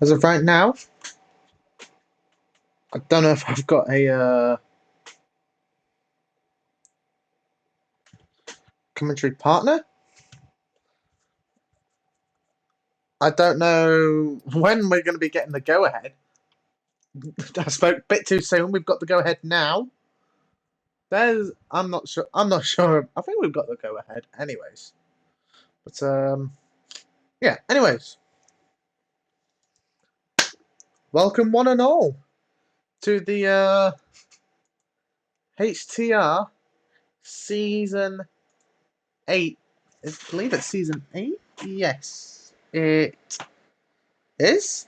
As of right now, I don't know if I've got a commentary partner. I don't know when we're going to be getting the go ahead. I spoke a bit too soon. We've got the go ahead now. I'm not sure. I'm not sure. I think we've got the go ahead, anyways. But yeah. Anyways, welcome one and all to the HTR season 8. I believe it's season 8. Yes, it is.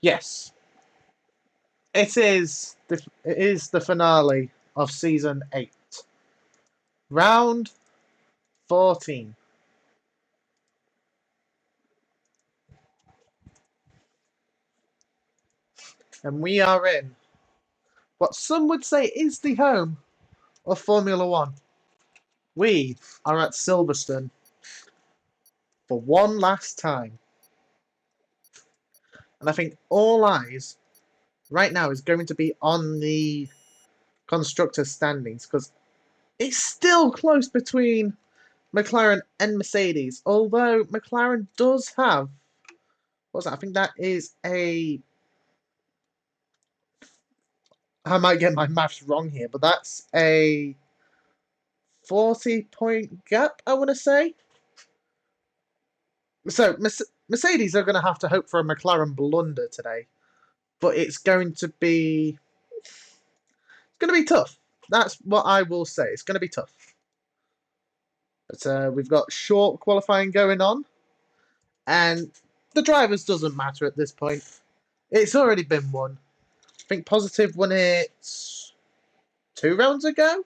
Yes, it is the finale of season 8, round 14, and we are in what some would say is the home of Formula One. We are at Silverstone for one last time, and I think all eyes right now is going to be on the constructors' standings because it's still close between McLaren and Mercedes. Although McLaren does have, what's that? I think that is a. I might get my maths wrong here, but that's a 40-point gap, I want to say. So Mercedes are going to have to hope for a McLaren blunder today, but it's going to be tough. That's what I will say. It's going to be tough. But we've got short qualifying going on, and the drivers doesn't matter at this point. It's already been won. I think Positive won it 2 rounds ago.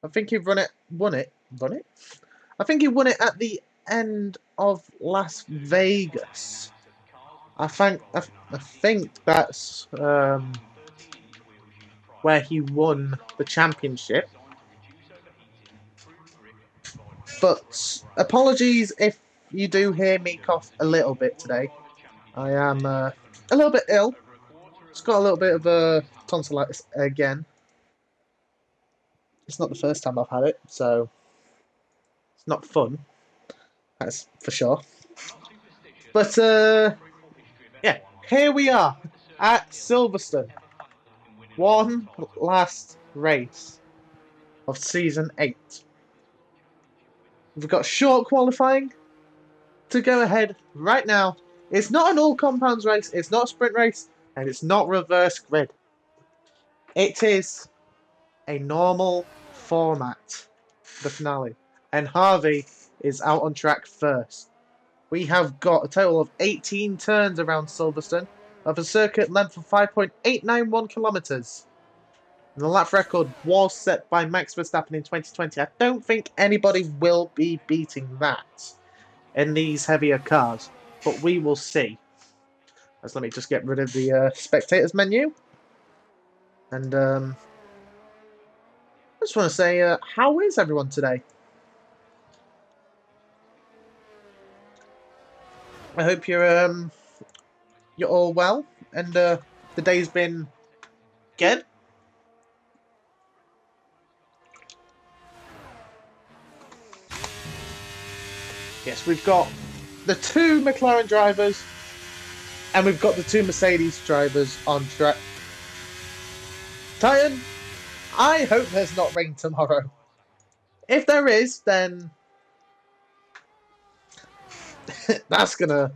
I think he won it. I think he won it at the end of Las Vegas. I think that's where he won the championship. But apologies if you do hear me cough a little bit today. I am a little bit ill. Just got a little bit of a tonsillitis again. It's not the first time I've had it, so it's not fun. That's for sure. But yeah, here we are at Silverstone. One last race of season 8. We've got short qualifying to go ahead right now. It's not an all compounds race, it's not a sprint race, and it's not reverse grid. It is a normal format, the finale. And Harvey is out on track first. We have got a total of 18 turns around Silverstone of a circuit length of 5.891 kilometres. And the lap record was set by Max Verstappen in 2020. I don't think anybody will be beating that in these heavier cars, but we will see. Let me just get rid of the spectators menu. And I just want to say, how is everyone today? I hope you're all well and the day's been good. Yes, we've got the 2 McLaren drivers and we've got the 2 Mercedes drivers on track. Titan, I hope there's not rain tomorrow. If there is, then that's gonna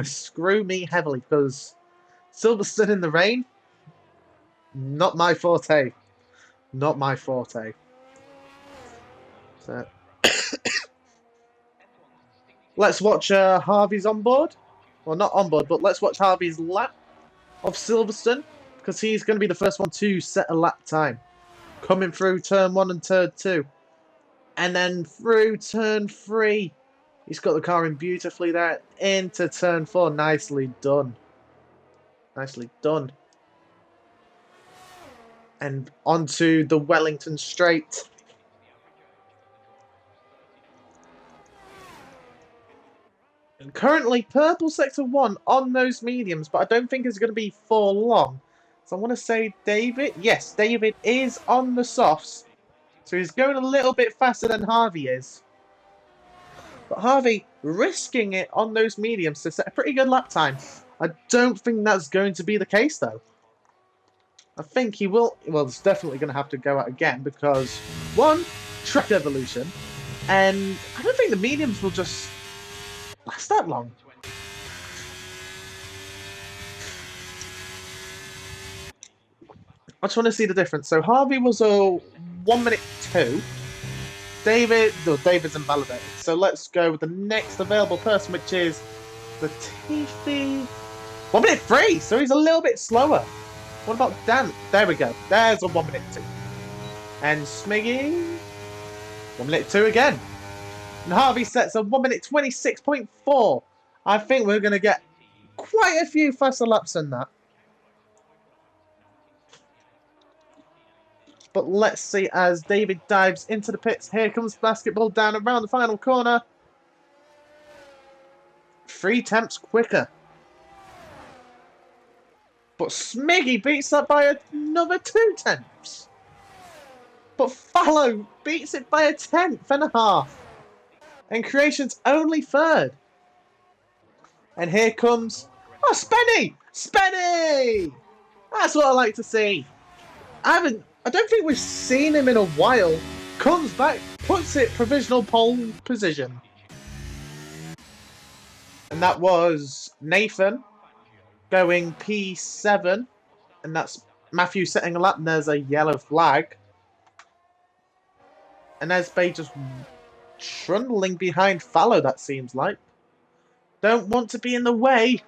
screw me heavily because Silverstone in the rain, not my forte. Not my forte. So let's watch Harvey's on board. Well, not on board, but let's watch Harvey's lap of Silverstone because he's going to be the first one to set a lap time. Coming through turn 1 and turn 2. And then through turn 3. He's got the car in beautifully there. Into turn 4. Nicely done. Nicely done. And onto the Wellington Straight. Currently, purple sector 1 on those mediums, but I don't think it's going to be for long. So I want to say David. Yes, David is on the softs. So he's going a little bit faster than Harvey is. But Harvey risking it on those mediums to set a pretty good lap time. I don't think that's going to be the case, though. I think he will. Well, it's definitely going to have to go out again because, one, track evolution, and I don't think the mediums will just last that long. I just want to see the difference. So Harvey was a 1 minute 2. David's invalidated. So let's go with the next available person, which is the Tiffy. 1 minute 3. So he's a little bit slower. What about Dan? There we go. There's a 1 minute 2. And Smiggy, 1 minute 2 again. And Harvey sets a 1 minute 26.4. I think we're going to get quite a few faster laps than that. But let's see as David dives into the pits. Here comes basketball down around the final corner. 3 tenths quicker. But Smiggy beats that by another 2 tenths. But Fallow beats it by a 1/10.5. And Creation's only 3rd. And here comes... Oh, Spenny! Spenny! That's what I like to see. I don't think we've seen him in a while. Comes back, puts it provisional pole position. And that was Nathan going P7. And that's Matthew setting a lap. And there's a yellow flag. And there's Bay just trundling behind Fallow, that seems like. Don't want to be in the way.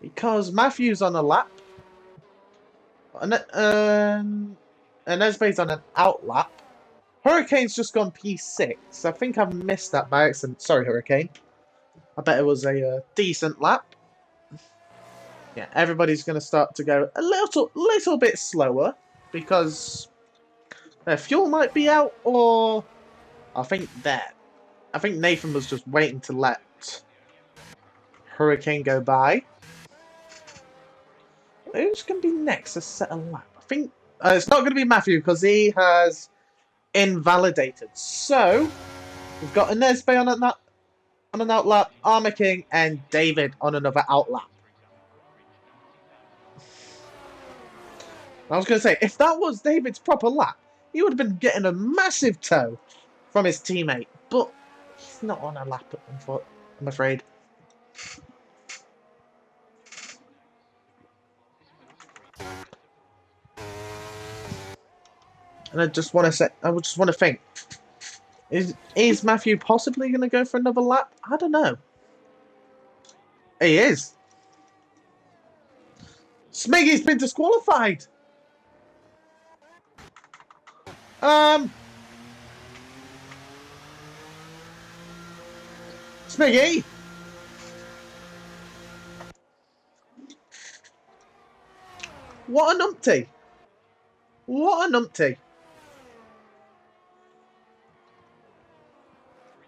Because Matthew's on a lap. And Esbe's on an out lap. Hurricane's just gone P6. I think I've missed that by accident. Sorry, Hurricane. I bet it was a decent lap. Yeah, everybody's going to start to go a little bit slower because their fuel might be out, or I think Nathan was just waiting to let Hurricane go by. Who's going to be next to set a lap? I think it's not going to be Matthew because he has invalidated. So we've got Inesbe on an out lap, Armor King, and David on another out lap. I was going to say, if that was David's proper lap, he would have been getting a massive tow from his teammate. But he's not on a lap, I'm afraid. And I just want to think, is Matthew possibly going to go for another lap? I don't know. He is. Smiggy's been disqualified. Smiggy. What a numpty. What a numpty.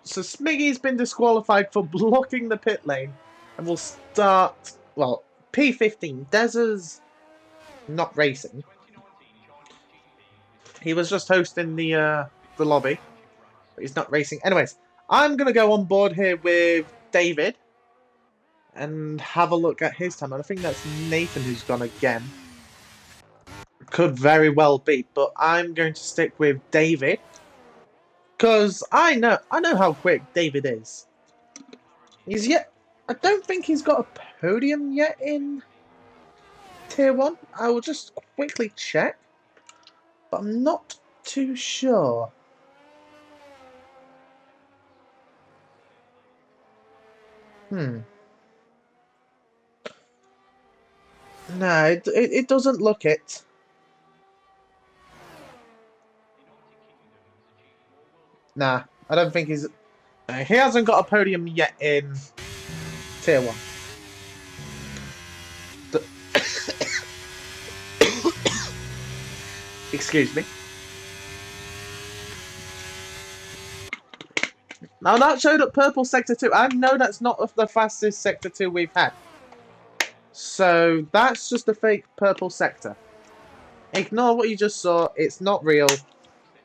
So Smiggy's been disqualified for blocking the pit lane. And we'll start, well, P15. Dez's not racing. He was just hosting the lobby. But he's not racing. Anyways, I'm going to go on board here with David. And have a look at his time. And I think that's Nathan who's gone again. Could very well be. But I'm going to stick with David. Because I know how quick David is. I don't think he's got a podium yet in Tier 1. I will just quickly check. But I'm not too sure. No, it doesn't look it. Nah, I don't think he's... he hasn't got a podium yet in Tier 1. Excuse me. Now that showed up purple sector 2. I know that's not the fastest sector 2 we've had. So that's just a fake purple sector. Ignore what you just saw. It's not real.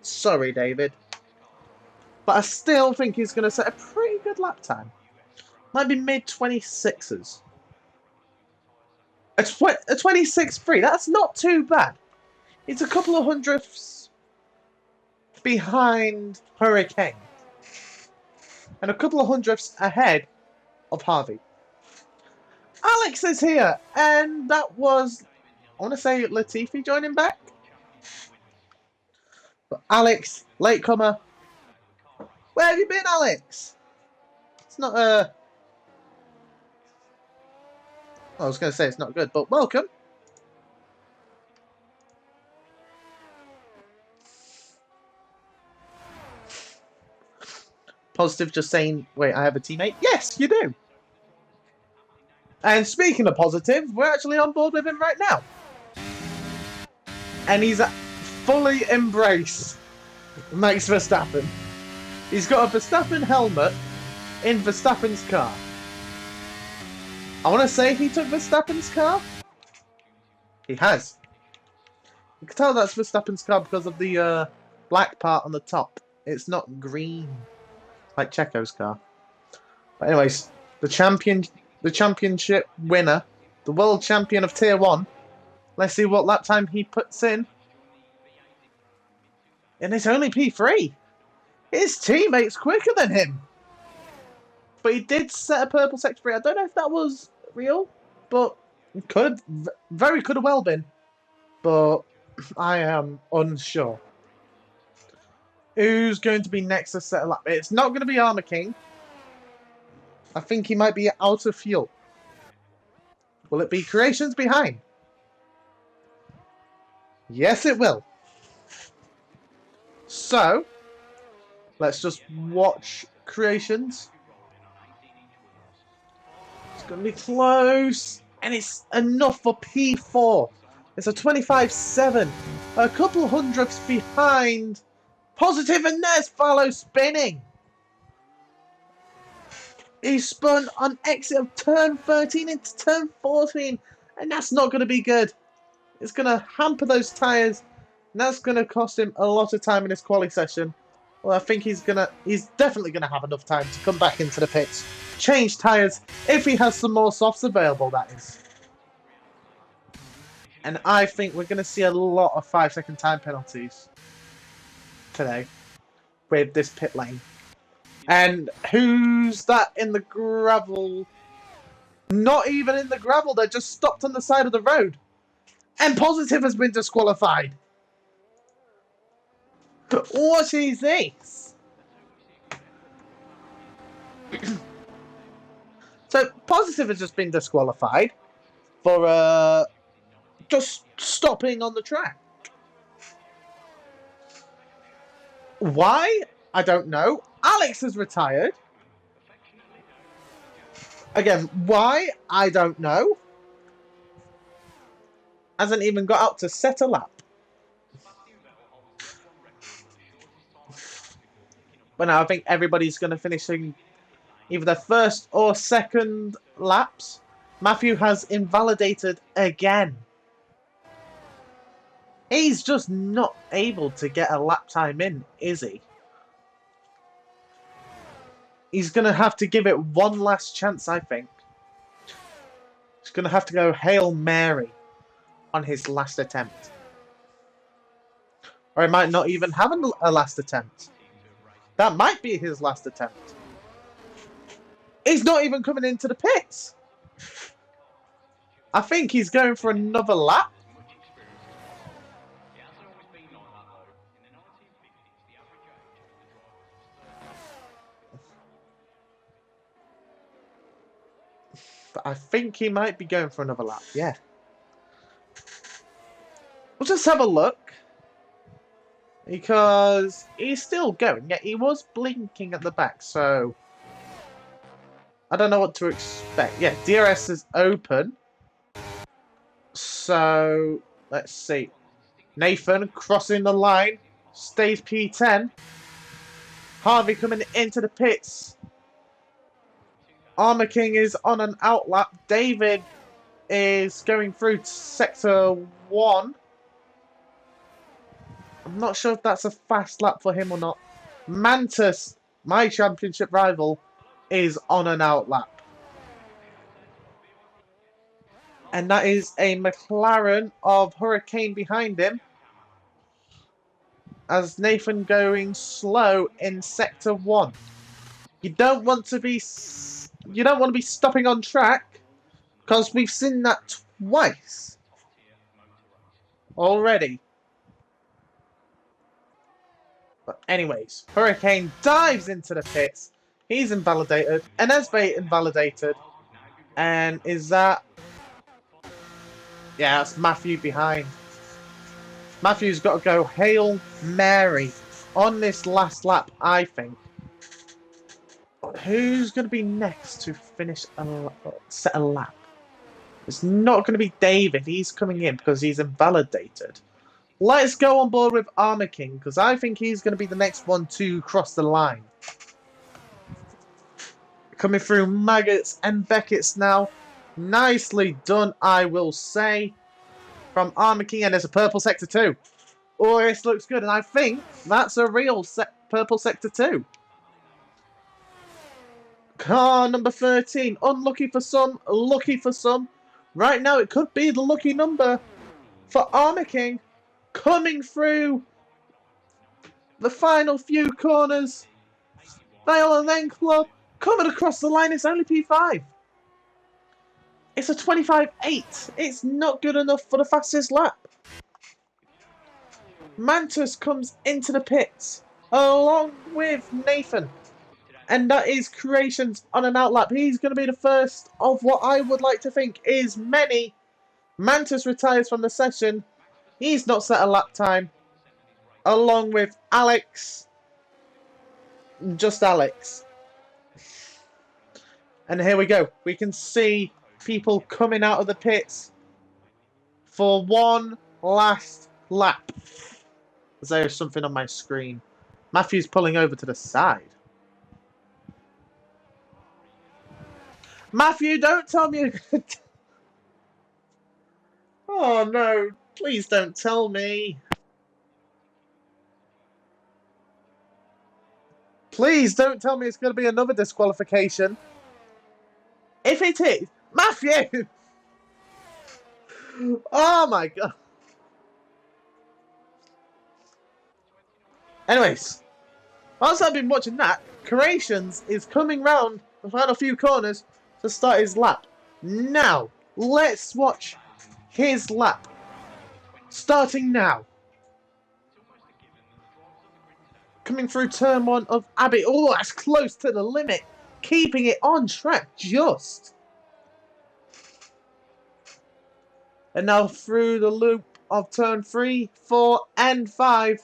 Sorry, David. But I still think he's going to set a pretty good lap time. Might be mid-26s. A 26.3. That's not too bad. It's a couple of hundredths behind Hurricane. And a couple of hundredths ahead of Harvey. Alex is here. And that was, I want to say, Latifi joining back. But Alex, latecomer. Where have you been, Alex? It's not I was going to say it's not good, but welcome. Positive just saying, wait, I have a teammate? Yes, you do. And speaking of positive, we're actually on board with him right now. And he's fully embraced Max Verstappen. He's got a Verstappen helmet in Verstappen's car. I want to say he took Verstappen's car. He has. You can tell that's Verstappen's car because of the black part on the top. It's not green like Checo's car. But anyways, the championship winner, the world champion of Tier 1. Let's see what lap time he puts in. And it's only P3. His teammate's quicker than him. But he did set a purple sector 3. I don't know if that was real, but it could have well been. But I am unsure. Who's going to be next to set a lap? It's not going to be Armor King. I think he might be out of fuel. Will it be Creations behind? Yes, it will. So, let's just watch Creations. It's going to be close. And it's enough for P4. It's a 25.7. A couple of hundredths behind. Positive, and there's Fallow spinning. He spun on exit of turn 13 into turn 14. And that's not going to be good. It's going to hamper those tyres. And that's going to cost him a lot of time in his quali session. Well, I think he's definitely going to have enough time to come back into the pits. Change tyres if he has some more softs available, that is. And I think we're going to see a lot of 5-second time penalties today with this pit lane. And who's that in the gravel? Not even in the gravel. They're just stopped on the side of the road. And Positive has been disqualified. What is this? So Positive has just been disqualified for just stopping on the track. Why? I don't know. Alex has retired. Again, why? I don't know. Hasn't even got out to set a lap. But now I think everybody's going to finish in either their first or second laps. Matthew has invalidated again. He's just not able to get a lap time in, is he? He's going to have to give it one last chance, I think. He's going to have to go Hail Mary on his last attempt. Or he might not even have a last attempt. That might be his last attempt. He's not even coming into the pits. I think he's going for another lap. But I think he might be going for another lap, yeah. We'll just have a look. Because he's still going. Yeah, he was blinking at the back, so I don't know what to expect. Yeah, DRS is open. So, let's see. Nathan crossing the line. Stays P10. Harvey coming into the pits. Armour King is on an outlap. David is going through sector 1. I'm not sure if that's a fast lap for him or not. Mantis, my championship rival, is on an outlap. And that is a McLaren of Hurricane behind him. As Nathan going slow in sector 1. You don't want to be stopping on track, because we've seen that twice already. But anyways, Hurricane dives into the pits. He's invalidated. Enesbe invalidated. And is that... Yeah, that's Matthew behind. Matthew's got to go Hail Mary on this last lap, I think. Who's going to be next to finish set a lap? It's not going to be David. He's coming in because he's invalidated. Let's go on board with Armour King, because I think he's going to be the next one to cross the line. Coming through Maggots and Beckett's now. Nicely done, I will say, from Armour King. And there's a purple sector 2. Oh, this looks good. And I think that's a real purple sector 2. Car number 13. Unlucky for some, lucky for some. Right now, it could be the lucky number for Armour King. Coming through the final few corners. Vale and then Club coming across the line. It's only P5. It's a 25.8. It's not good enough for the fastest lap. Mantis comes into the pits along with Nathan. And that is Creations on an outlap. He's going to be the first of what I would like to think is many. Mantis retires from the session. He's not set a lap time. Along with Alex. Just Alex. And here we go. We can see people coming out of the pits for one last lap. There's something on my screen. Matthew's pulling over to the side. Matthew, don't tell me. Oh no, please don't tell me. Please don't tell me it's going to be another disqualification. If it is, Matthew! Oh my god. Anyways, whilst I've been watching that, Creations is coming round the final few corners to start his lap. Now, let's watch his lap. Starting now. Coming through turn 1 of Abbey. Oh, that's close to the limit. Keeping it on track just. And now through the loop of turn 3, 4 and 5.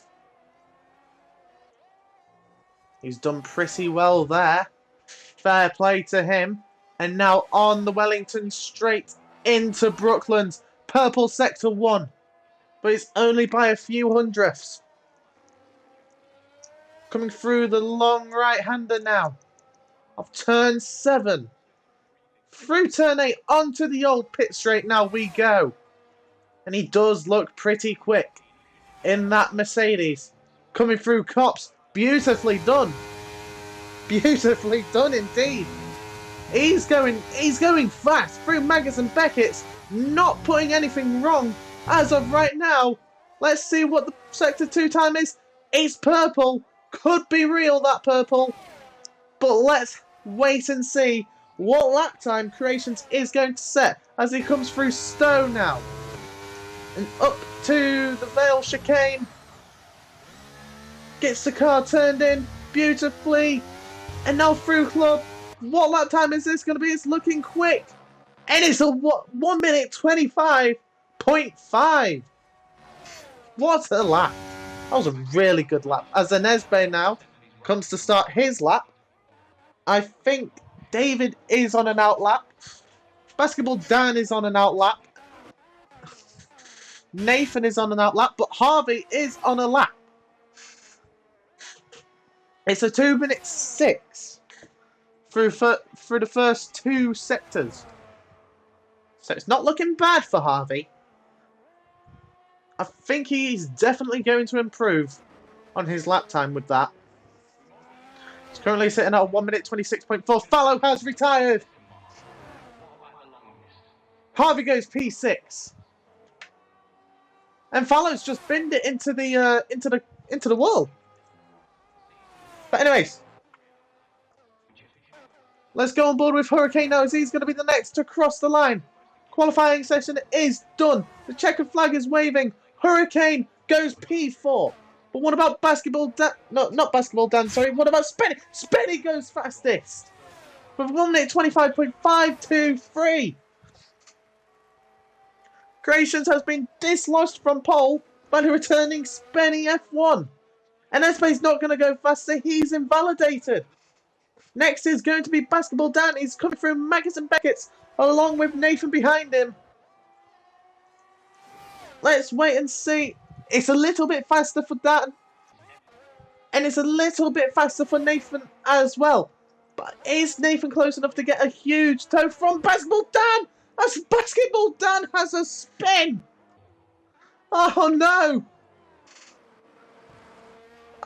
He's done pretty well there. Fair play to him. And now on the Wellington straight into Brooklands. Purple sector 1. But it's only by a few hundredths. Coming through the long right-hander now. Of turn 7. Through turn 8 onto the old pit straight now we go. And he does look pretty quick in that Mercedes. Coming through Cops. Beautifully done. Beautifully done indeed. He's going fast through Maggotts and Beckett's. Not putting anything wrong as of right now. Let's see what the sector 2 time is. It's purple. Could be real, that purple. But let's wait and see what lap time Creations is going to set as he comes through Stowe now. And up to the Vale chicane. Gets the car turned in beautifully. And now through Club. What lap time is this going to be? It's looking quick. And it's a 1 minute 25.5. What a lap. That was a really good lap. As Enesbe now comes to start his lap. I think David is on an outlap. Basketball Dan is on an outlap. Nathan is on an outlap. But Harvey is on a lap. It's a 2-minute 6 through the first 2 sectors. So it's not looking bad for Harvey. I think he's definitely going to improve on his lap time with that. He's currently sitting at 1 minute 26.4. Fallow has retired. Harvey goes P6. And Fallow's just binned it into the wall. But anyways, let's go on board with Hurricane now, as he's going to be the next to cross the line. Qualifying session is done. The checkered flag is waving. Hurricane goes P4. But what about Basketball Dan? No, not Basketball Dan, sorry. What about Spenny? Spenny goes fastest. With 1 minute 25.523. Creations has been dislodged from pole by the returning Spenny F1. And Espe's not going to go faster. He's invalidated. Next is going to be Basketball Dan. He's coming through Maggis and Beckett's along with Nathan behind him. Let's wait and see. It's a little bit faster for Dan. And it's a little bit faster for Nathan as well. But is Nathan close enough to get a huge toe from Basketball Dan? As Basketball Dan has a spin. Oh no.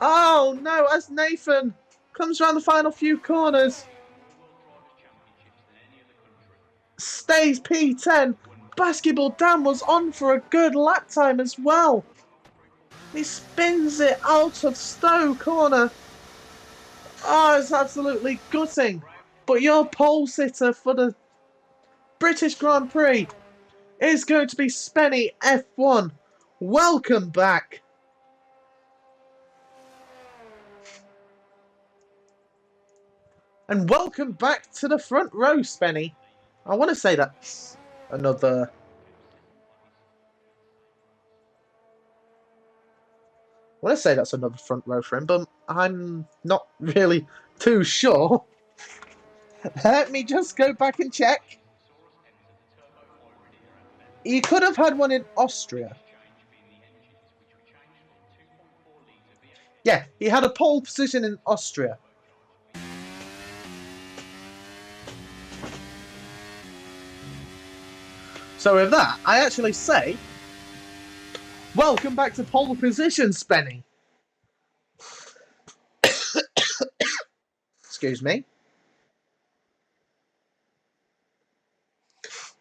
Oh no, as Nathan comes around the final few corners. Stays P10. Basketball Dan was on for a good lap time as well. He spins it out of Stowe corner. Oh, it's absolutely gutting. But your pole sitter for the British Grand Prix is going to be Spenny F1. Welcome back. And welcome back to the front row, Spenny. I want to say that's another... I want to say that's another front row for him, but I'm not really too sure. Let me just go back and check. He could have had one in Austria. Yeah, he had a pole position in Austria. So with that, I actually say, welcome back to pole position, Spenny. Excuse me.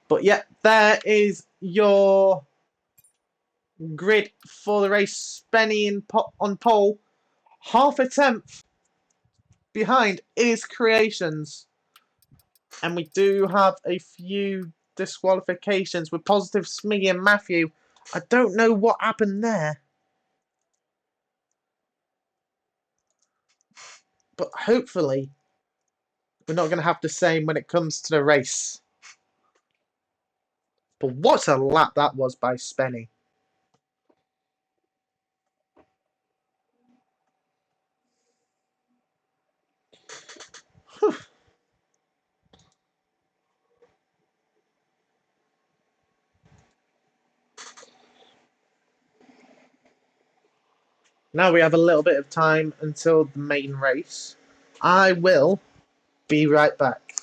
But yeah, there is your grid for the race. Spenny on pole. Half a tenth behind is Creations. And we do have a few disqualifications with positive Smiggy and Matthew. I don't know what happened there. But hopefully, we're not going to have the same when it comes to the race. But what a lap that was by Spenny. Whew. Now we have a little bit of time until the main race. I will be right back.